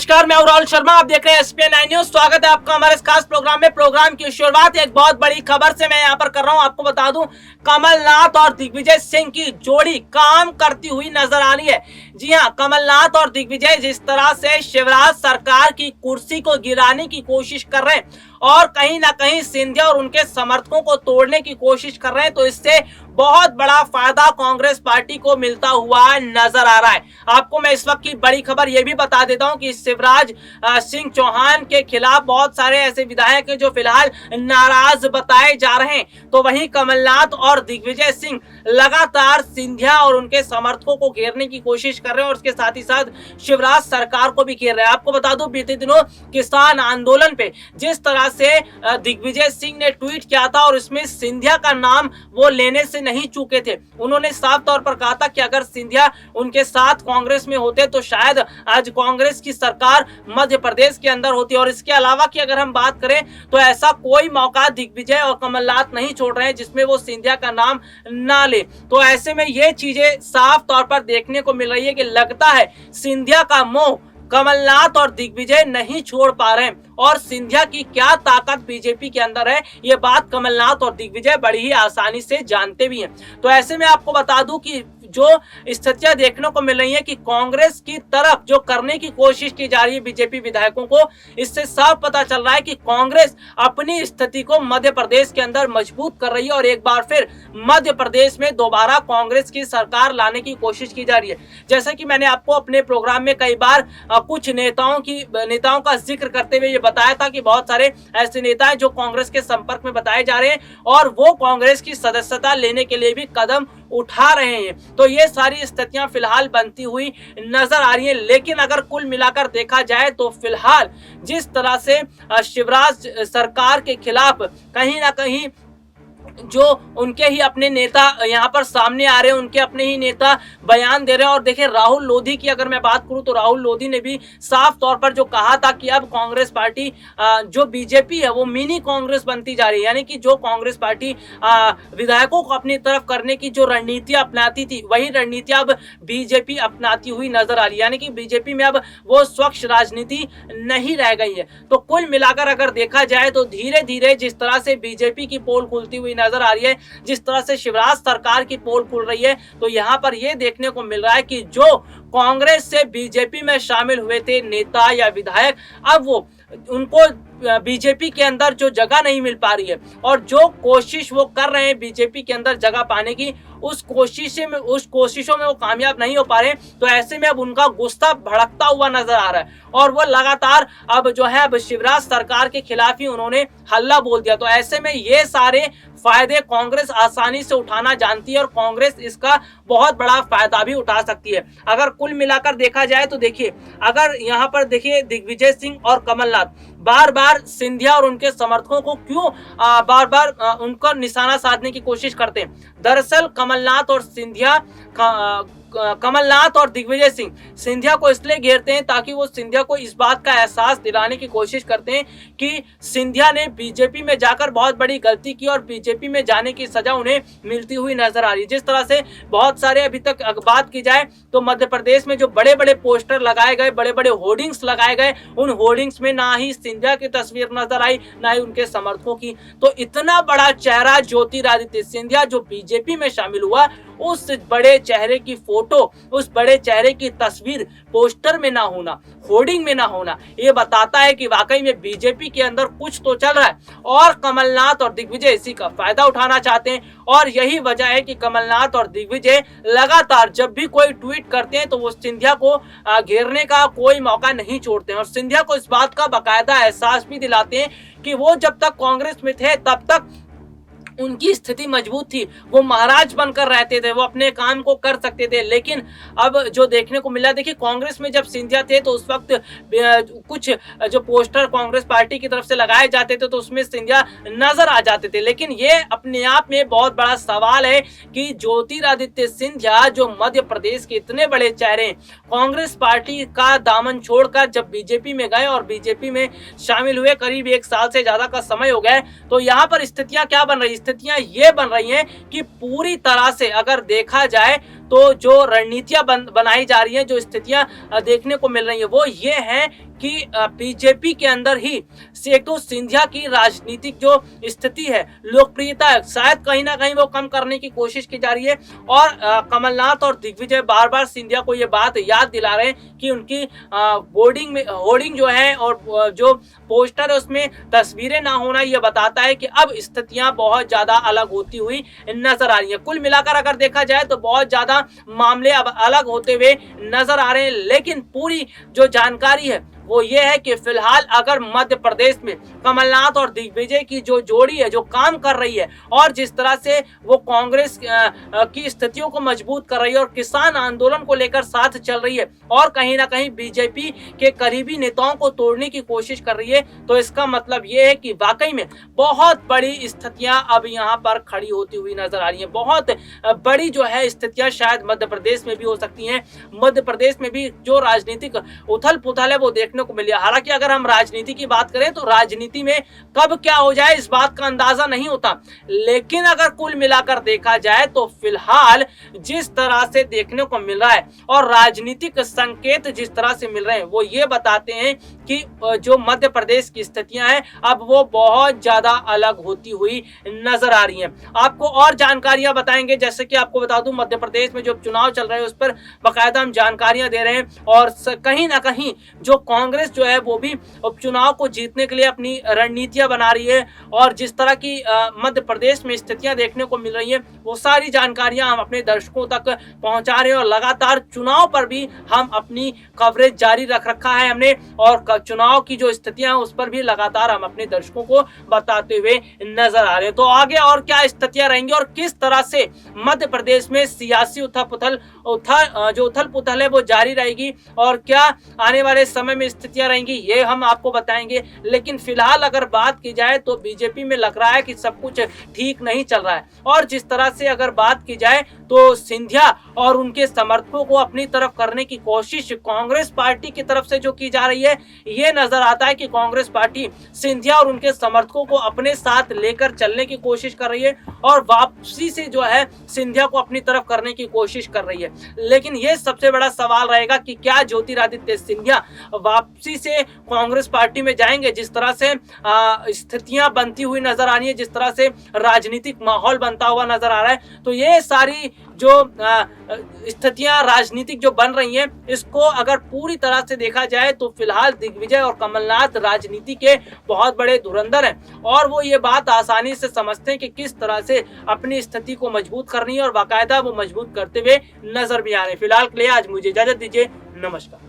नमस्कार, मैं राहुल शर्मा। आप देख रहे हैं एसपीएन 9 न्यूज। स्वागत है आपका हमारे इस खास प्रोग्राम में। प्रोग्राम की शुरुआत एक बहुत बड़ी खबर से मैं यहां पर कर रहा हूं। आपको बता दूं, कमलनाथ और दिग्विजय सिंह की जोड़ी काम करती हुई नजर आ रही है। जी हां, कमलनाथ और दिग्विजय जिस तरह से शिवराज सरकार की कुर्सी को गिराने की कोशिश कर रहे हैं और कहीं ना कहीं सिंधिया और उनके समर्थकों को तोड़ने की कोशिश कर रहे हैं, तो इससे बहुत बड़ा फायदा कांग्रेस पार्टी को मिलता हुआ नजर आ रहा है। आपको मैं इस वक्त की बड़ी खबर यह भी बता देता हूं कि शिवराज सिंह चौहान के खिलाफ बहुत सारे ऐसे विधायक हैं जो फिलहाल नाराज बताए जा रहे हैं। तो वहीं कमलनाथ और दिग्विजय सिंह लगातार सिंधिया और उनके समर्थकों को घेरने की कोशिश कर रहे हैं और उसके साथ ही साथ शिवराज सरकार को भी घेर रहे हैं। आपको बता दूं, बीते दिनों किसान आंदोलन पे जिस तरह से दिग्विजय सिंह ने ट्वीट किया था और इसमें सिंधिया का नाम वो लेने से नहीं चूके थे। उन्होंने साफ तौर पर कहा था कि अगर सिंधिया उनके साथ कांग्रेस में होते तो शायद आज कांग्रेस की सरकार मध्य प्रदेश के अंदर होती। और इसके अलावा की अगर हम बात करें तो ऐसा कोई मौका दिग्विजय और कमलनाथ नहीं छोड़ रहे हैं जिसमें वो सिंधिया का नाम ना ले। तो ऐसे में ये चीजें साफ तौर पर देखने को मिल रही है कि लगता है सिंधिया का मोह कमलनाथ और दिग्विजय नहीं छोड़ पा रहे हैं। और सिंधिया की क्या ताकत बीजेपी के अंदर है, ये बात कमलनाथ और दिग्विजय बड़ी ही आसानी से जानते भी हैं। तो ऐसे में आपको बता दूं कि जो स्थितियां देखने को मिल रही है कि कांग्रेस की तरफ जो करने की कोशिश की जा रही है बीजेपी विधायकों को, इससे साफ पता चल रहा है कि कांग्रेस अपनी स्थिति को मध्य प्रदेश के अंदर मजबूत कर रही है और एक बार फिर मध्य प्रदेश में दोबारा कांग्रेस की सरकार लाने की कोशिश की जा रही है। जैसा कि मैंने आपको अपने प्रोग्राम में कई बार कुछ नेताओं का जिक्र करते हुए ये बताया था कि बहुत सारे ऐसे नेता हैं जो कांग्रेस के संपर्क में बताए जा रहे हैं और वो कांग्रेस की सदस्यता लेने के लिए भी कदम उठा रहे हैं। तो ये सारी स्थितियां फिलहाल बनती हुई नजर आ रही है। लेकिन अगर कुल मिलाकर देखा जाए तो फिलहाल जिस तरह से शिवराज सरकार के खिलाफ कहीं ना कहीं जो उनके ही अपने नेता यहाँ पर सामने आ रहे हैं, उनके अपने ही नेता बयान दे रहे हैं। और देखिए, राहुल लोधी की अगर मैं बात करूं तो राहुल लोधी ने भी साफ तौर पर जो कहा था कि अब कांग्रेस पार्टी जो बीजेपी है वो मिनी कांग्रेस बनती जा रही है। यानी कि जो कांग्रेस पार्टी विधायकों को अपनी तरफ करने की जो रणनीतियां अपनाती थी, वही रणनीतियां अब बीजेपी अपनाती हुई नजर आ रही है। यानी कि बीजेपी में अब वो स्वच्छ राजनीति नहीं रह गई है। तो कुल मिलाकर अगर देखा जाए तो धीरे धीरे जिस तरह से बीजेपी की पोल खुलती हुई नजर आ रही है, जिस तरह से शिवराज सरकार की पोल खुल रही है, तो यहां पर यह देखने को मिल रहा है कि जो कांग्रेस से बीजेपी में शामिल हुए थे नेता या विधायक, अब वो उनको बीजेपी के अंदर जो जगह नहीं मिल पा रही है और जो कोशिश वो कर रहे हैं बीजेपी के अंदर जगह पाने की, उस कोशिशों में वो कामयाब नहीं हो पा रहे। तो ऐसे में अब उनका गुस्सा भड़कता हुआ नजर आ रहा है और वो लगातार अब जो है अब शिवराज सरकार के खिलाफ ही उन्होंने हल्ला बोल दिया। तो ऐसे में ये सारे फायदे कांग्रेस आसानी से उठाना जानती है और कांग्रेस इसका बहुत बड़ा फायदा भी उठा सकती है। अगर कुल मिलाकर देखा जाए तो देखिए, अगर यहाँ पर देखिए दिग्विजय सिंह और कमलनाथ बार बार सिंधिया और उनके समर्थकों को क्यों बार बार उनका निशाना साधने की कोशिश करते हैं। दरअसल कमलनाथ और दिग्विजय सिंह सिंधिया को इसलिए घेरते हैं ताकि वो सिंधिया को इस बात का एहसास दिलाने की कोशिश करते हैं कि सिंधिया ने बीजेपी में जाकर बहुत बड़ी गलती की और बीजेपी में जाने की सजा उन्हें मिलती हुई नजर आ रही है। जिस तरह से बहुत सारे अभी तक बात की जाए तो मध्य प्रदेश में जो बड़े बड़े पोस्टर लगाए गए, बड़े बड़े होर्डिंग्स लगाए गए, उन होर्डिंग्स में ना ही सिंधिया की तस्वीर नजर आई, ना ही उनके समर्थकों की। तो इतना बड़ा चेहरा ज्योतिरादित्य सिंधिया जो बीजेपी में शामिल हुआ, उस बड़े चेहरे की फोटो, उस बड़े चेहरे की तस्वीर पोस्टर में ना होना, होर्डिंग में ना होना, ये बताता है कि वाकई में बीजेपी के अंदर कुछ तो चल रहा है और कमलनाथ और दिग्विजय इसी का फायदा उठाना चाहते हैं। और यही वजह है कि कमलनाथ और दिग्विजय लगातार जब भी कोई ट्वीट करते हैं तो वो सिंधिया को घेरने का कोई मौका नहीं छोड़ते हैं और सिंधिया को इस बात का बाकायदा एहसास भी दिलाते हैं कि वो जब तक कांग्रेस में थे तब तक उनकी स्थिति मजबूत थी, वो महाराज बनकर रहते थे, वो अपने काम को कर सकते थे। लेकिन अब जो देखने को मिला, देखिए कांग्रेस में जब सिंधिया थे तो उस वक्त कुछ जो पोस्टर कांग्रेस पार्टी की तरफ से लगाए जाते थे तो उसमें सिंधिया नजर आ जाते थे। लेकिन ये अपने आप में बहुत बड़ा सवाल है कि ज्योतिरादित्य सिंधिया जो मध्य प्रदेश के इतने बड़े चेहरे, कांग्रेस पार्टी का दामन छोड़कर जब बीजेपी में गए और बीजेपी में शामिल हुए, करीब 1 साल से ज्यादा का समय हो गया, तो यहाँ पर स्थितियां क्या बन रही, स्थितियां ये बन रही हैं कि पूरी तरह से अगर देखा जाए तो जो रणनीतियां बनाई जा रही हैं, जो स्थितियां देखने को मिल रही है वो ये है कि बीजेपी के अंदर ही सेठू सिंधिया की राजनीतिक जो स्थिति है, लोकप्रियता है, शायद कहीं ना कहीं वो कम करने की कोशिश की जा रही है। और कमलनाथ और दिग्विजय बार बार सिंधिया को ये बात याद दिला रहे हैं कि उनकी बोर्डिंग में होर्डिंग जो है और जो पोस्टर है उसमें तस्वीरें ना होना ये बताता है कि अब स्थितियां बहुत ज्यादा अलग होती हुई नजर आ रही है। कुल मिलाकर अगर देखा जाए तो बहुत ज्यादा मामले अब अलग होते हुए नजर आ रहे हैं, लेकिन पूरी जो जानकारी है वो ये है कि फिलहाल अगर मध्य प्रदेश में कमलनाथ और दिग्विजय की जो जोड़ी है जो काम कर रही है और जिस तरह से वो कांग्रेस की स्थितियों को मजबूत कर रही है और किसान आंदोलन को लेकर साथ चल रही है और कहीं ना कहीं बीजेपी के करीबी नेताओं को तोड़ने की कोशिश कर रही है, तो इसका मतलब ये है कि वाकई में बहुत बड़ी स्थितियां अब यहाँ पर खड़ी होती हुई नजर आ रही है। बहुत बड़ी जो है स्थितियां शायद मध्य प्रदेश में भी हो सकती हैं। मध्य प्रदेश में भी जो राजनीतिक उथल पुथल है वो देखने को मिली। हालांकि अगर हम राजनीति की बात करें तो राजनीति में कब क्या हो जाए इस बात का अंदाजा नहीं होता, लेकिन अगर कुल मिलाकर देखा जाए तो फिलहाल जिस तरह से देखने को मिल रहा है और राजनीतिक संकेत जिस तरह से मिल रहे हैं वो ये बताते हैं कि जो मध्य प्रदेश की स्थितियां हैं अब वो बहुत ज्यादा अलग होती हुई नजर आ रही हैं। आपको और जानकारियां बताएंगे, जैसे कि आपको बता दूं मध्य प्रदेश में जो चुनाव चल रहे हैं उस पर बाकायदा हम जानकारियां दे रहे हैं और कहीं ना कहीं जो कांग्रेस जो है वो भी उपचुनाव को जीतने के लिए अपनी रणनीतियां बना रही है और जिस तरह की मध्य प्रदेश में स्थितियां देखने को मिल रही है वो सारी जानकारियां हम अपने दर्शकों तक पहुंचा रहे हैं और लगातार चुनाव पर भी हम अपनी कवरेज जारी रख रखा है हमने और चुनाव की जो स्थितियां हैं उस पर भी लगातार हम अपने दर्शकों को बताते हुए नजर आ रहे हैं। तो आगे और क्या स्थितियां रहेंगी और किस तरह से मध्य प्रदेश में सियासी उथल पुथल है वो जारी रहेगी और क्या आने वाले समय में स्थितियां रहेंगी ये हम आपको बताएंगे। लेकिन फिलहाल अगर बात की जाए तो बीजेपी में लग रहा है कि सब कुछ ठीक नहीं चल रहा है और जिस तरह से अगर बात की जाए तो सिंधिया और उनके समर्थकों को अपनी तरफ करने की कोशिश कांग्रेस पार्टी की तरफ से जो की जा रही है ये नजर आता है कि कांग्रेस पार्टी सिंधिया और उनके समर्थकों को अपने साथ लेकर चलने की कोशिश कर रही है और वापसी से जो है सिंधिया को अपनी तरफ करने की कोशिश कर रही है। लेकिन ये सबसे बड़ा सवाल रहेगा कि क्या ज्योतिरादित्य सिंधिया वापसी से कांग्रेस पार्टी में जाएंगे। जिस तरह से स्थितियां बनती हुई नजर आ रही है, जिस तरह से राजनीतिक माहौल बनता हुआ नजर आ रहा है, तो ये सारी जो स्थितियां राजनीतिक जो बन रही हैं इसको अगर पूरी तरह से देखा जाए तो फिलहाल दिग्विजय और कमलनाथ राजनीति के बहुत बड़े धुरंधर हैं और वो ये बात आसानी से समझते हैं कि किस तरह से अपनी स्थिति को मजबूत करनी है और बाकायदा वो मजबूत करते हुए नजर भी आ रहे हैं। फिलहाल के लिए आज मुझे इजाजत दीजिए, नमस्कार।